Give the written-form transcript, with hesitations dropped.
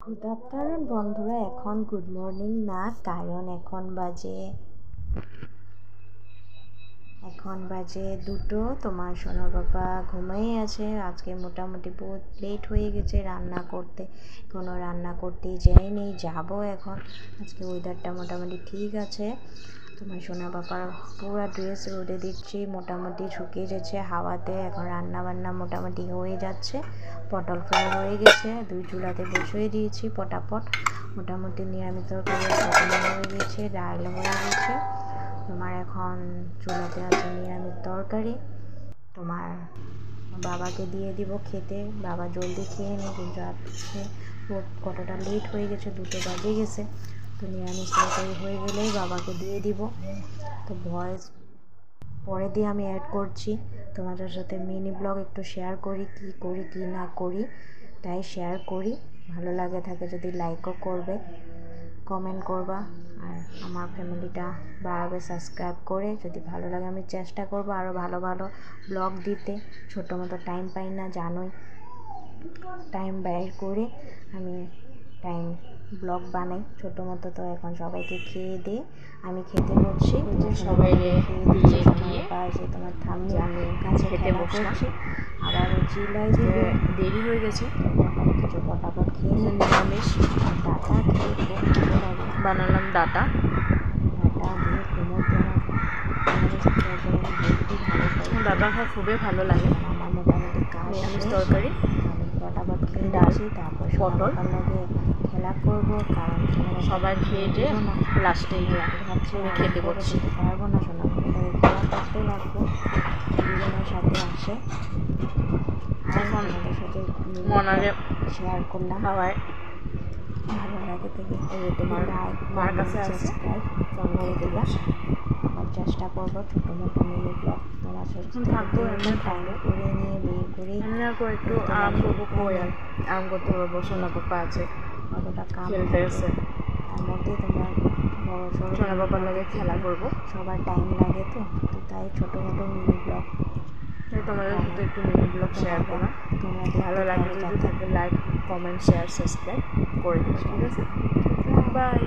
Good afternoon বন্ধুরা। এখন good morning না, কারণ এখন বাজে 2টো। তোমার সোনা বাবা ঘুমিয়ে আছে। আজকে মোটামুটি বহুত লেট হয়ে গেছে রান্না করতে, কোনো রান্না করতেই যাইনি, যাবো এখন। আজকে ওয়েদারটা মোটামুটি ঠিক আছে। তোমার সোনা বাবার পুরো ড্রেস রোদে দিচ্ছি, মোটামুটি শুকিয়ে যাচ্ছে হাওয়াতে। এখন রান্না বান্না মোটামুটি হয়ে যাচ্ছে। পটল ফ্রাই হয়ে গেছে, 2 চুলাতে বসিয়ে দিয়েছি পটাপট। মোটামুটি নিরামিষ তরকারি হয়ে গেছে, ডাল হয়ে গেছে। তোমার এখন চুলাতে আছে নিরামিষ তরকারি। তোমার বাবাকে দিয়ে দিব খেতে, বাবা জলদি খেয়ে নেই, কিন্তু আজকে কতটা লেট হয়ে গেছে, 2টো বাজে গেছে। তো নিরামিষ তরকারি হয়ে গেলেই বাবাকে দিয়ে দিব। তো ভয়েস পরে দিয়ে আমি অ্যাড করছি, তোমাদের সাথে মিনি ব্লগ একটু শেয়ার করি, কি করি কি না করি, তাই শেয়ার করি। ভালো লাগে থাকে যদি লাইকও করবে, কমেন্ট করবা, আর আমার ফ্যামিলিটা বাড়াবে সাবস্ক্রাইব করে। যদি ভালো লাগে আমি চেষ্টা করব আরও ভালো ভালো ব্লগ দিতে। ছোটো মতো টাইম পাই না, জানোই। টাইম বের করে আমি ব্লগ বানাই ছোটো মতো। তো এখন সবাইকে খেয়ে দিয়ে আমি খেতে বসছি। সবাই খেয়ে দিয়ে পাশে তোমার থামনি কাছে খেতে বসছি। আবার চিলাই দিয়ে দেরি হয়ে গেছে, কিছু পটাপট খেয়ে নিরামিষ ডাটা খেয়ে খুব ভালো লাগে। বানালাম ডাটা দিয়ে ঘুমোতে আমার ডাটা খাওয়া খুবই ভালো লাগে। আমার মোটামুটি নিরামিষ তরকারি, আমি পটাপট খেয়ে ডালছি, তারপর পটল লাগে খেলা করবো, কারণ সবাই খেয়ে যে লাস্টে ভাবছি আমি খেতে বসছি পারবো না। শোনা খেলা করতে লাগবো, দুজনের সাথে আসে। এখন সাথে মনারে শেয়ার করলাম, খাওয়ায় ভালো লাগে থেকে। তোমার মার কাছে আছে আবার চেষ্টা করবো ছোটো মোটো মিনি ব্লগ তোমার সাথে থাকবো। এমন টাইমে করে নিয়ে বের করে একটু আরাম করবো। কই আর আরাম করতে পারবো, সোনা পাপা আছে, কতটা কাম খেলতে আছে, তার মধ্যে তোমার বড় সড়ো সোনা পাপার লাগে খেলা করবো। সবার টাইম লাগে, তো তাই ছোটো মোটো মিনি ব্লগ তোমাদের সাথে একটু মিনি ব্লগ শেয়ার করা। তোমরা ভালো লাগে যদি থাকে লাইক, কমেন্ট, শেয়ার, সাবস্ক্রাইব করে দিও। ঠিক আছে, বাই।